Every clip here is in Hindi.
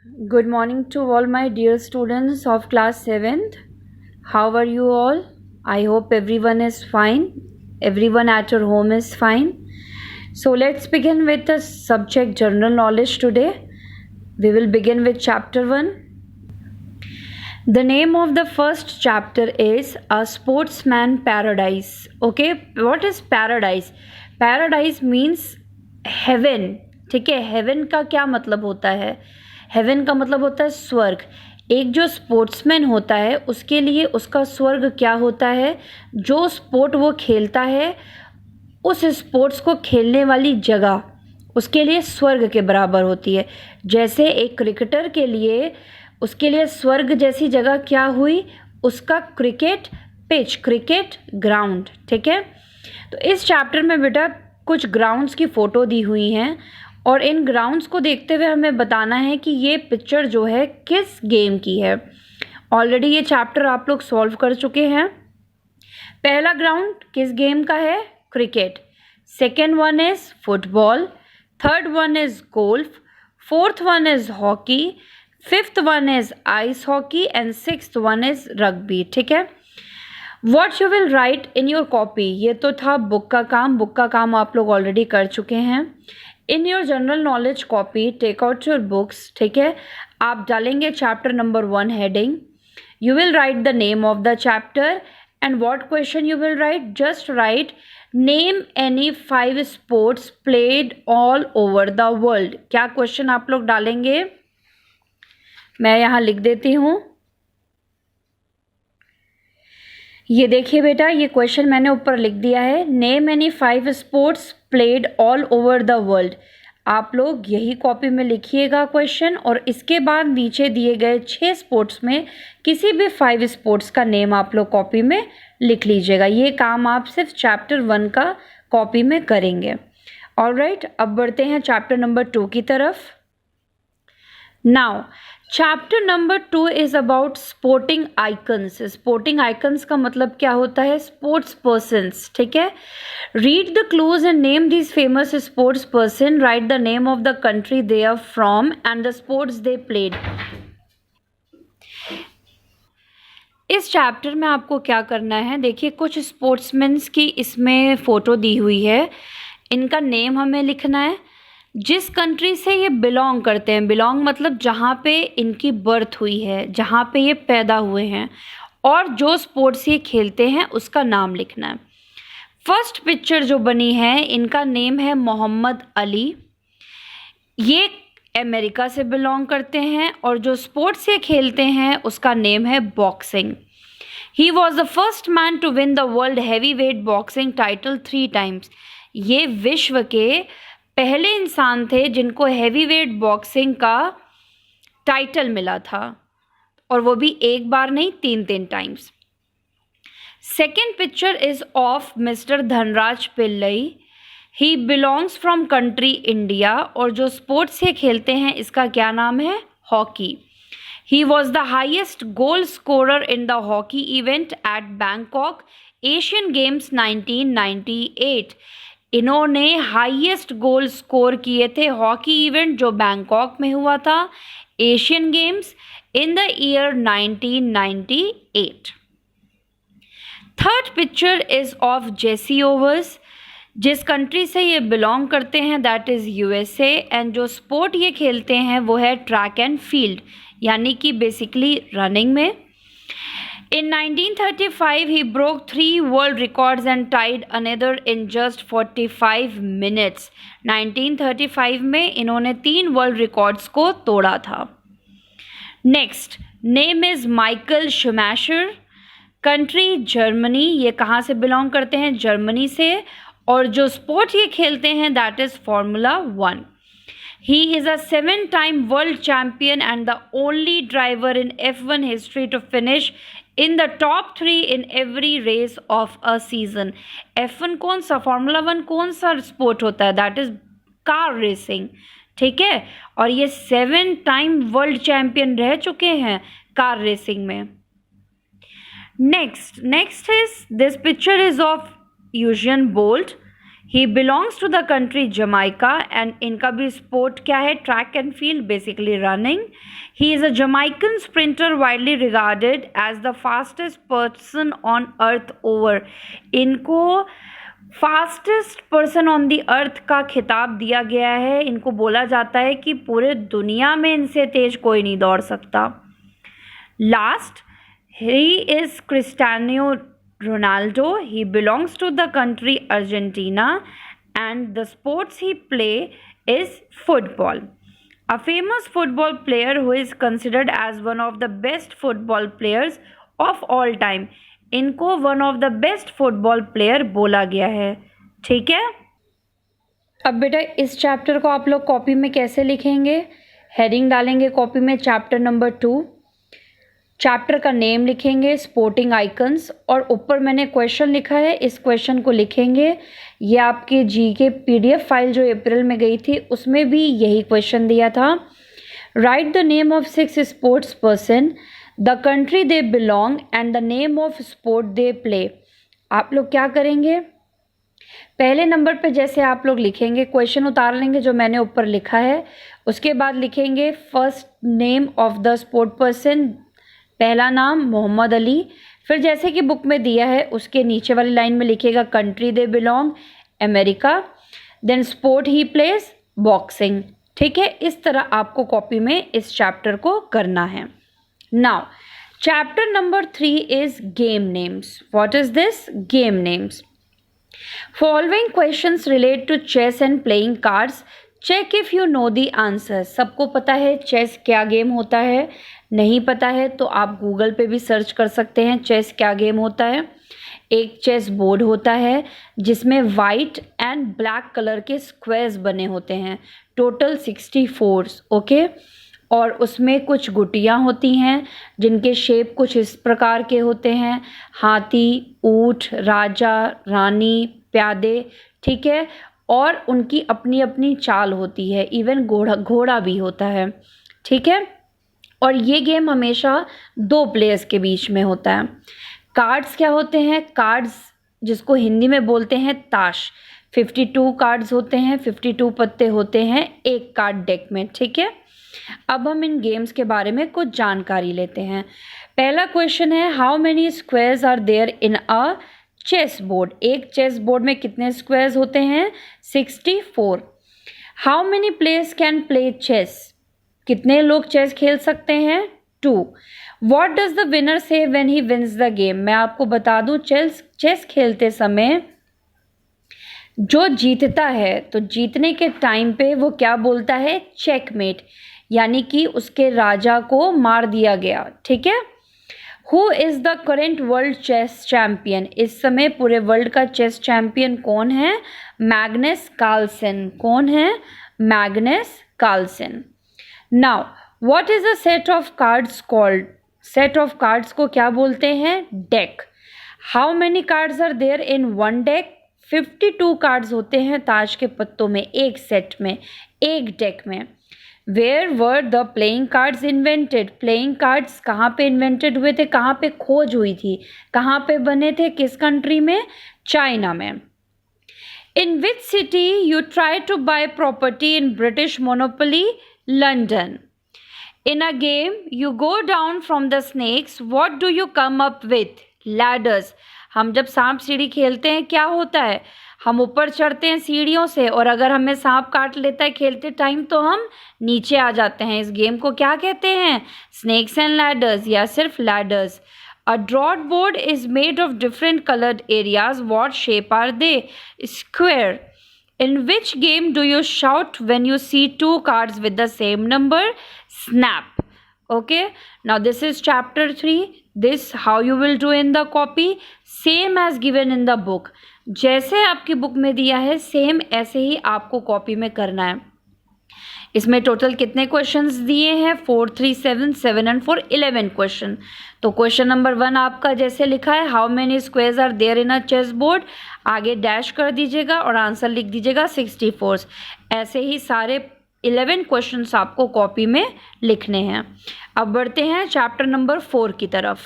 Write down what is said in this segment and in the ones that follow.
Good morning to all my dear students of class 7th. How are you all? I hope everyone is fine. Everyone at your home is fine. So let's begin with the subject general knowledge today. We will begin with chapter 1. The name of the first chapter is A Sportsman Paradise. Okay, what is paradise? Paradise means heaven. ठीक है, हेवन का क्या मतलब होता है? हेवन का मतलब होता है स्वर्ग. एक जो स्पोर्ट्समैन होता है उसके लिए उसका स्वर्ग क्या होता है? जो स्पोर्ट वो खेलता है उस स्पोर्ट्स को खेलने वाली जगह उसके लिए स्वर्ग के बराबर होती है. जैसे एक क्रिकेटर के लिए उसके लिए स्वर्ग जैसी जगह क्या हुई? उसका क्रिकेट पिच, क्रिकेट ग्राउंड. ठीक है, तो इस चैप्टर में बेटा कुछ ग्राउंड्स की फ़ोटो दी हुई हैं और इन ग्राउंड्स को देखते हुए हमें बताना है कि ये पिक्चर जो है किस गेम की है. ऑलरेडी ये चैप्टर आप लोग सॉल्व कर चुके हैं. पहला ग्राउंड किस गेम का है? Cricket. Second one is football. Third one is golf. Fourth one is hockey. Fifth one is ice hockey and sixth one is rugby. ठीक है, what you will right in your copy. ये तो था बुक का काम. बुक का काम आप लोग ऑलरेडी कर चुके हैं. In your general knowledge copy take out your books. ठीक है, आप डालेंगे chapter number 1 heading. You will write the name of the chapter and what question you will write. Just write name any 5 sports played all over the world. क्या क्वेश्चन आप लोग डालेंगे? मैं यहाँ लिख देती हूँ. ये देखिए बेटा, ये क्वेश्चन मैंने ऊपर लिख दिया है. Name any 5 sports played all over the world. आप लोग यही कॉपी में लिखिएगा क्वेश्चन और इसके बाद नीचे दिए गए 6 स्पोर्ट्स में किसी भी 5 स्पोर्ट्स का नेम आप लोग कॉपी में लिख लीजिएगा. ये काम आप सिर्फ चैप्टर 1 का कॉपी में करेंगे. ऑलराइट, अब बढ़ते हैं चैप्टर नंबर 2 की तरफ. Now chapter number 2 is about sporting icons. Sporting icons का मतलब क्या होता है? Sports persons. ठीक है, read the clues and name this famous sports person. Write the name of the country they are from and the sports they played. इस चैप्टर में आपको क्या करना है? देखिए, कुछ स्पोर्ट्समैन्स की इसमें फ़ोटो दी हुई है. इनका नेम हमें लिखना है. जिस कंट्री से ये बिलोंग करते हैं, बिलोंग मतलब जहाँ पे इनकी बर्थ हुई है, जहाँ पे ये पैदा हुए हैं, और जो स्पोर्ट्स ये खेलते हैं उसका नाम लिखना है. फर्स्ट पिक्चर जो बनी है, इनका नेम है मोहम्मद अली. ये अमेरिका से बिलोंग करते हैं और जो स्पोर्ट्स ये खेलते हैं उसका नेम है boxing. He was the first man to win the world heavy weight boxing title 3 times. ये विश्व के पहले इंसान थे जिनको हैवी वेट बॉक्सिंग का टाइटल मिला था, और वो भी एक बार नहीं, 3 times. Second picture is of mister Dhanraj Pillai. He belongs from country India और जो स्पोर्ट्स ये खेलते हैं इसका क्या नाम है? Hockey. He was the highest goal scorer in the hockey event at Bangkok Asian games 1998. इन्होंने हाईएस्ट गोल स्कोर किए थे हॉकी इवेंट जो बैंकॉक में हुआ था, Asian games, in the year 1998. Third picture is of Jesse Owens. जिस कंट्री से ये बिलोंग करते हैं दैट इज़ यूएसए एंड जो स्पोर्ट ये खेलते हैं वो है ट्रैक एंड फील्ड, यानी कि बेसिकली रनिंग में. In 1935, he broke 3 world records and tied another in just 45 minutes. 1935 में इन्होंने 3 वर्ल्ड रिकॉर्ड्स को तोड़ा था. Next name is Michael Schumacher. Country Germany. ये कहाँ से बिलोंग करते हैं? जर्मनी से. और जो स्पोर्ट ये खेलते हैं that is formula 1. He is a 7-time world champion and the only driver in F1 history to finish in the top 3 in every race of a season. F1 कौन सा, फार्मूला 1 कौन सा स्पोर्ट होता है? That is car racing. ठीक है, और ये 7 टाइम वर्ल्ड चैम्पियन रह चुके हैं कार रेसिंग में. Next is this picture is of Usain Bolt. He belongs to the country Jamaica and इनका भी स्पोर्ट क्या है, track and field, basically running. He is a Jamaican sprinter widely regarded as the fastest person on earth over. इनको fastest person on the earth का खिताब दिया गया है. इनको बोला जाता है कि पूरे दुनिया में इनसे तेज कोई नहीं दौड़ सकता. Last, he is Cristiano Ronaldo. He belongs to the country Argentina and the sports he play is football. A famous football player who is considered as one of the best football players of all time. इनको one of the best football player बोला गया है. ठीक है. अब बेटा इस चैप्टर को आप लोग कॉपी में कैसे लिखेंगे? हेडिंग डालेंगे कॉपी में चैप्टर नंबर 2. चैप्टर का नेम लिखेंगे स्पोर्टिंग आइकन्स और ऊपर मैंने क्वेश्चन लिखा है, इस क्वेश्चन को लिखेंगे. ये आपके जी के PDF फाइल जो अप्रैल में गई थी उसमें भी यही क्वेश्चन दिया था. Right the name of 6 sports person, the country they belong and the name of sport they play. आप लोग क्या करेंगे, पहले नंबर पे जैसे आप लोग लिखेंगे क्वेश्चन उतार लेंगे जो मैंने ऊपर लिखा है, उसके बाद लिखेंगे first name of the sport person, पहला नाम मोहम्मद अली. फिर जैसे कि बुक में दिया है उसके नीचे वाली लाइन में लिखेगा country they belong, America. Then sport he plays, boxing. ठीक है, इस तरह आपको कॉपी में इस चैप्टर को करना है. Now chapter number 3 is game names. What is this? Game names. Following questions relate to chess and playing cards. Check if you know the answer. सबको पता है चेस क्या गेम होता है. नहीं पता है तो आप गूगल पे भी सर्च कर सकते हैं चेस क्या गेम होता है. एक चेस बोर्ड होता है जिसमें वाइट एंड ब्लैक कलर के स्क्वायर्स बने होते हैं, टोटल 64. ओके, और उसमें कुछ गुटियाँ होती हैं जिनके शेप कुछ इस प्रकार के होते हैं, हाथी, ऊँट, राजा, रानी, प्यादे. ठीक है, और उनकी अपनी अपनी चाल होती है, इवन घोड़ा भी होता है. ठीक है, और ये गेम हमेशा 2 प्लेयर्स के बीच में होता है. कार्ड्स क्या होते हैं? कार्ड्स जिसको हिंदी में बोलते हैं ताश. 52 कार्ड्स होते हैं, 52 पत्ते होते हैं एक कार्ड डेक में. ठीक है, अब हम इन गेम्स के बारे में कुछ जानकारी लेते हैं. पहला क्वेश्चन है how many squares are there in a chess board. एक चेस बोर्ड में कितने स्क्वायर्स होते हैं? 64. How many players can play chess. कितने लोग चेस खेल सकते हैं? 2. What does the winner say when he wins the game. मैं आपको बता दूं चेस खेलते समय जो जीतता है तो जीतने के टाइम पे वो क्या बोलता है? चेकमेट, यानी कि उसके राजा को मार दिया गया. ठीक है. Who is the current world chess champion. इस समय पूरे वर्ल्ड का चेस चैम्पियन कौन है? Magnus Carlsen. कौन है? Magnus Carlsen. Now what is a set of cards called. Set of cards को क्या बोलते हैं? Deck. How many cards are there in one deck. 52 cards होते हैं ताश के पत्तों में, एक सेट में, एक डेक में. Where were the playing cards invented. Playing cards कहाँ पे इन्वेंटेड हुए थे, कहाँ पे खोज हुई थी, कहाँ पे बने थे, किस कंट्री में? चाइना में. In which city you try to buy property in British Monopoly. London. In a game, you go down from the snakes. What do you come up with? Ladders. हम जब सांप सीढ़ी खेलते हैं क्या होता है? हम ऊपर चढ़ते हैं सीढ़ियों से और अगर हमें सांप काट लेता है खेलते टाइम तो हम नीचे आ जाते हैं. इस गेम को क्या कहते हैं? स्नेक्स एंड लैडर्स या सिर्फ ladders. A drawed board is made of different colored areas. What shape are they? Square. In which game do you shout when you see 2 cards with the same number? Snap. Okay. Now this is chapter 3. This how you will do in the copy. Same as given in the book. जैसे आपकी बुक में दिया है सेम ऐसे ही आपको कॉपी में करना है. इसमें टोटल कितने क्वेश्चंस दिए हैं? 4, 3, 7, 7 एंड 4 11 क्वेश्चन. तो क्वेश्चन नंबर 1 आपका जैसे लिखा है how many squares are there in a chess board, आगे डैश कर दीजिएगा और आंसर लिख दीजिएगा 64. ऐसे ही सारे 11 क्वेश्चंस आपको कॉपी में लिखने हैं. अब बढ़ते हैं चैप्टर नंबर 4 की तरफ.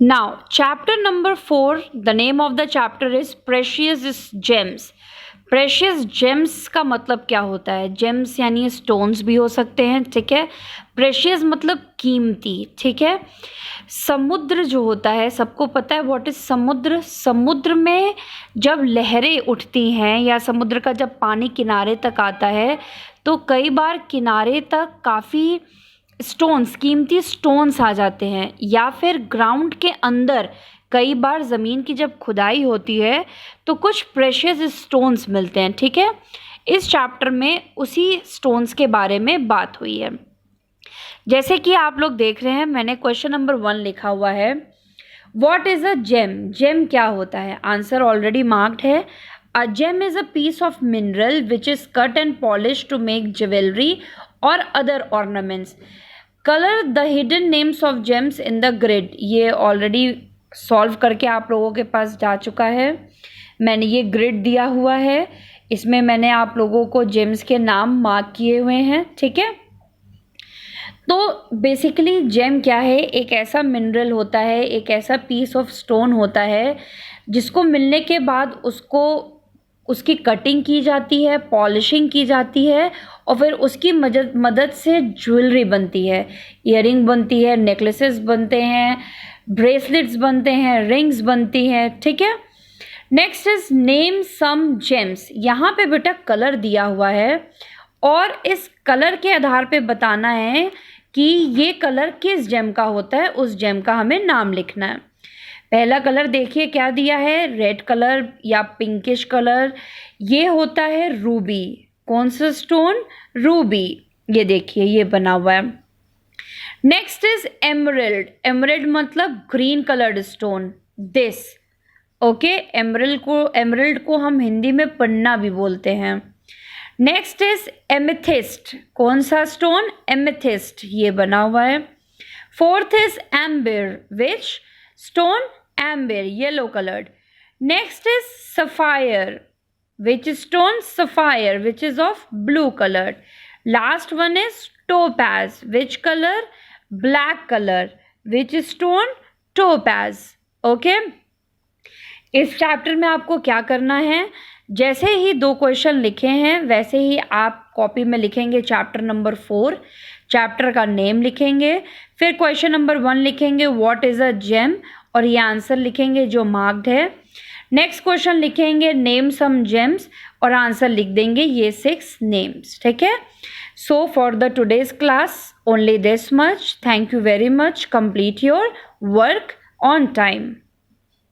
Now, chapter number 4, the name of the chapter is Precious Gems. Precious James का मतलब क्या होता है? जेम्स यानी स्टोन्स भी हो सकते हैं, ठीक है। प्रेशियस मतलब कीमती, ठीक है। समुद्र जो होता है, सबको पता है व्हाट इज समुद्र। समुद्र में जब लहरें उठती हैं या समुद्र का जब पानी किनारे तक आता है तो कई बार किनारे तक काफ़ी स्टोन्स, कीमती स्टोन्स आ जाते हैं, या फिर ग्राउंड के अंदर कई बार ज़मीन की जब खुदाई होती है तो कुछ प्रेशियस स्टोन्स मिलते हैं, ठीक है। इस चैप्टर में उसी स्टोन्स के बारे में बात हुई है। जैसे कि आप लोग देख रहे हैं, मैंने क्वेश्चन नंबर 1 लिखा हुआ है, what is a gem. Gem क्या होता है? आंसर ऑलरेडी मार्क्ड है। A gem is a piece of mineral which is cut and polish to make jewellery और other ornaments. Colour the hidden names of gems in the grid. ये ऑलरेडी सॉल्व करके आप लोगों के पास जा चुका है। मैंने ये ग्रिड दिया हुआ है, इसमें मैंने आप लोगों को जेम्स के नाम मार्क किए हुए हैं, ठीक है। तो बेसिकली जेम क्या है? एक ऐसा मिनरल होता है, एक ऐसा पीस ऑफ स्टोन होता है जिसको मिलने के बाद उसकी कटिंग की जाती है, पॉलिशिंग की जाती है और फिर उसकी मदद से ज्वेलरी बनती है, ईयरिंग बनती है, नेकलेसेस बनते हैं, ब्रेसलेट्स बनते हैं, रिंग्स बनती हैं, ठीक है। Next is name some games. यहाँ पे बेटा कलर दिया हुआ है और इस कलर के आधार पे बताना है कि ये कलर किस जेम का होता है, उस जेम का हमें नाम लिखना है। पहला कलर देखिए क्या दिया है, रेड कलर या पिंकिश कलर। ये होता है रूबी। कौन सा स्टोन? रूबी। ये देखिए ये बना हुआ है। Next is emerald. एमरल्ड मतलब green coloured stone, this, okay. Emerald को हम हिंदी में पन्ना भी बोलते हैं। Next is amethyst. कौन सा स्टोन? एमेथिस्ट। ये बना हुआ है। Fourth is amber. Which stone? Amber, yellow coloured. Next is sapphire. Which stone? Sapphire, which is of blue coloured. Last one is topaz. Which colour? Black colour. Which stone? Topaz, okay. इस चैप्टर में आपको क्या करना है, जैसे ही 2 क्वेश्चन लिखे हैं वैसे ही आप कॉपी में लिखेंगे चैप्टर नंबर 4, चैप्टर का नेम लिखेंगे, फिर क्वेश्चन नंबर 1 लिखेंगे व्हाट इज़ अ जेम और ये आंसर लिखेंगे जो मार्क्ड है। नेक्स्ट क्वेश्चन लिखेंगे नेम सम जेम्स और आंसर लिख देंगे ये 6 नेम्स, ठीक है। So for the today's class only this much. Thank you very much. Complete your work on time.